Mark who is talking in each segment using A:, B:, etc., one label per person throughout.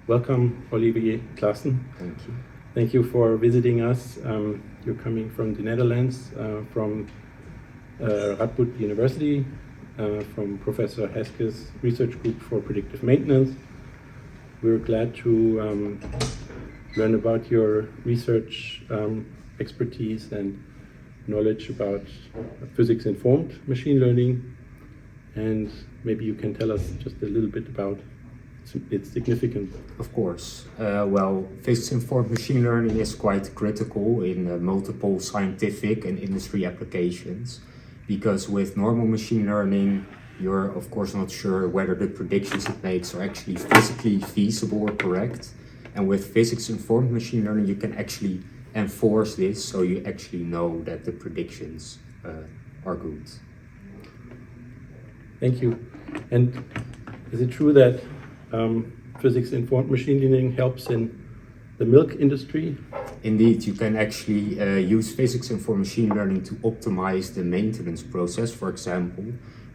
A: Welcome, 𝗤𝗍𝗄𝗃𝗀𝗃.
B: Thank you.
A: Thank you for visiting us. You're coming from the Netherlands, from Radboud University, from Professor Heske's research group for predictive maintenance. We're glad to learn about your research expertise and knowledge about physics-informed machine learning. And maybe you can tell us just a little bit about its significance.
B: Of course. Well, physics-informed machine learning is quite critical in multiple scientific and industry applications, because with normal machine learning, you're of course not sure whether the predictions it makes are actually physically feasible or correct. And with physics-informed machine learning, you can actually enforce this, so you actually know that the predictions are good.
A: Thank you. And is it true that physics-informed machine learning helps in the milk industry?
B: Indeed, you can actually use physics-informed machine learning to optimize the maintenance process. For example,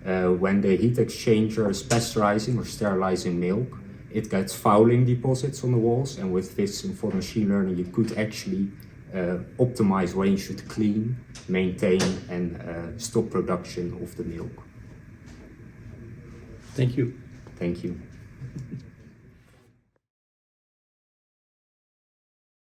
B: when the heat exchanger is pasteurizing or sterilizing milk, it gets fouling deposits on the walls, and with physics-informed machine learning you could actually optimize when you should clean, maintain and stop production of the milk.
A: Thank you.
B: Thank you.